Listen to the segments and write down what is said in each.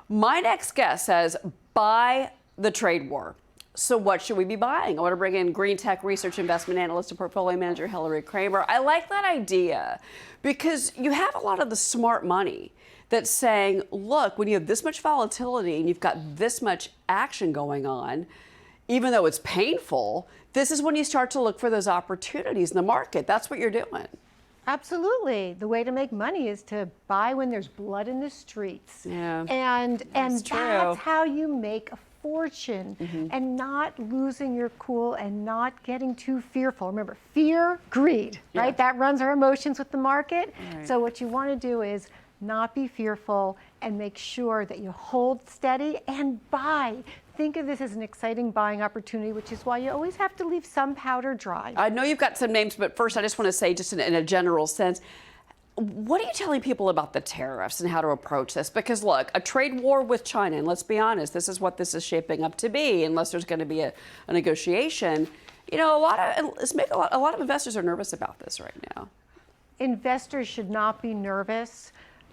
My next guest says, buy the trade war. So what should we be buying? I want to bring in Greentech Research investment analyst and portfolio manager Hilary Kramer. I like that idea because you have a lot of the smart money that's saying, look, when you have this much volatility and you've got this much action going on, even though it's painful, this is when you start to look for those opportunities in the market. That's what you're doing. Absolutely. The way to make money is to buy when there's blood in the streets. Yeah, and that's true. how you make a fortune, and not losing your cool and not getting too fearful. Remember, fear, greed, right? That runs our emotions with the market. Right. So what you want to do is not be fearful and make sure that you hold steady and buy. Think of this as an exciting buying opportunity, which is why you always have to leave some powder dry. I know you've got some names, but first I just want to say, just in a general sense, what are you telling people about the tariffs and how to approach this? Because look, a trade war with China, and let's be honest, this is what this is shaping up to be, unless there's going to be a negotiation. You know, a lot of investors are nervous about this right now. Investors should not be nervous.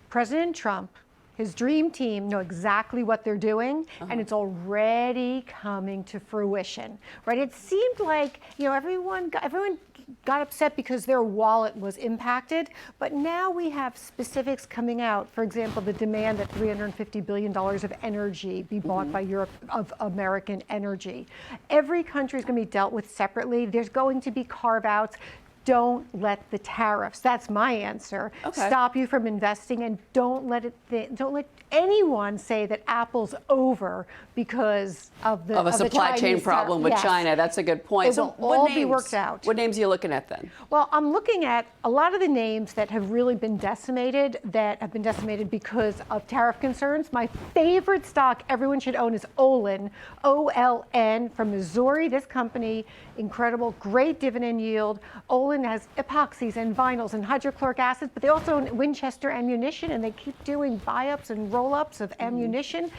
President Trump, his dream team, know exactly what they're doing, and it's already coming to fruition, right? It seemed like, you know, everyone got upset because their wallet was impacted, but now we have specifics coming out. For example, the demand that $350 billion of energy be bought by Europe, of American energy. Every country is going to be dealt with separately. There's going to be carve-outs. Don't let the tariffs, that's my answer, stop you from investing, and don't let anyone say that Apple's over because of the supply chain problem with China. That's a good point. It will all be worked out. What names are you looking at then? Well, I'm looking at a lot of the names that have really been decimated, because of tariff concerns. My favorite stock everyone should own is Olin, O-L-N, from Missouri. This company, incredible, great dividend yield. Olin has epoxies and vinyls and hydrochloric acid, but they also own Winchester ammunition, and they keep doing buy-ups and roll-ups of ammunition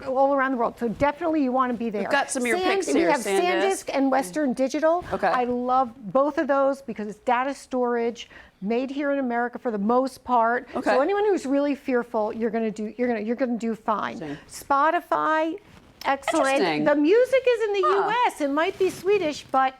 all around the world. So definitely you want to be there. We've got some of your picks here. We have SanDisk and Western Digital. I love both of those because it's data storage, made here in America for the most part. So anyone who's really fearful, you're going to do fine. Spotify. Excellent. The music is in the U.S. It might be Swedish, but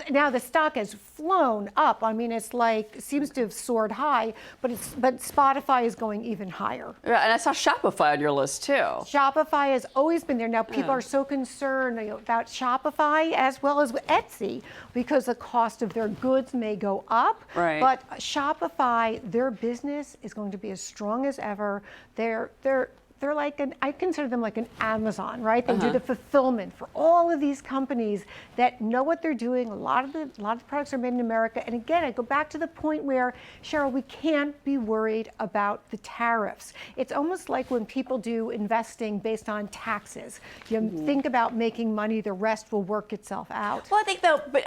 now the stock has flown up. I mean, it's like, seems to have soared high, but Spotify is going even higher. Yeah, and I saw Shopify on your list too. Shopify has always been there. Now people are so concerned about Shopify as well as Etsy because the cost of their goods may go up. Right. But Shopify, their business is going to be as strong as ever. They're like I consider them like an Amazon, right? They do the fulfillment for all of these companies that know what they're doing. A lot of the products are made in America. And again, I go back to the point where, Cheryl, we can't be worried about the tariffs. It's almost like when people do investing based on taxes. You think about making money, the rest will work itself out. Well, I think though, but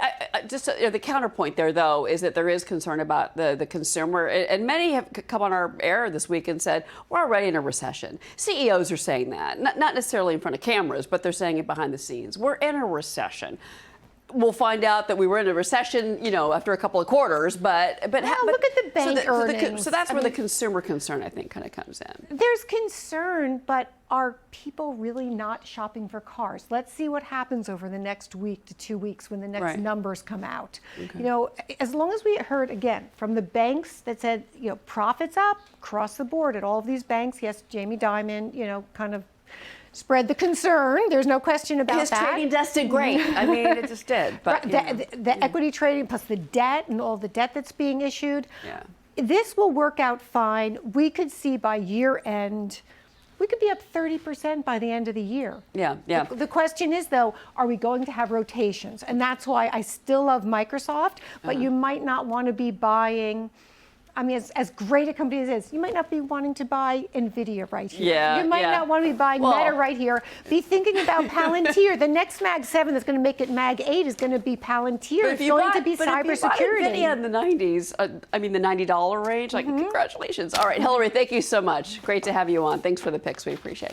just the counterpoint there though is that there is concern about the consumer, and many have come on our air this week and said we're already in a recession. CEOs are saying that, not necessarily in front of cameras, but they're saying it behind the scenes. We're in a recession. We'll find out that we were in a recession, you know, after a couple of quarters. But look at the bank earnings. So that's where the consumer concern, I think, kind of comes in. There's concern, but are people really not shopping for cars? Let's see what happens over the next week to 2 weeks when the next numbers come out. You know, as long as we heard again from the banks that said, you know, profits up across the board at all of these banks. Yes, Jamie Dimon, you know, kind of spread the concern. There's no question about that. His trading desk did great. I mean, it just did. But the equity trading plus the debt and all the debt that's being issued. This will work out fine. We could see by year end, we could be up 30% by the end of the year. The question is, though, are we going to have rotations? And that's why I still love Microsoft, but you might not want to be buying. I mean, as great a company as it is, you might not be wanting to buy NVIDIA right here. You might not want to be buying Meta right here. Be thinking about Palantir. The next Mag 7 that's going to make it Mag 8 is going to be Palantir. It's going to be cybersecurity. NVIDIA in the 90s, I mean the $90 range, like congratulations. All right, Hilary, thank you so much. Great to have you on. Thanks for the picks. We appreciate it.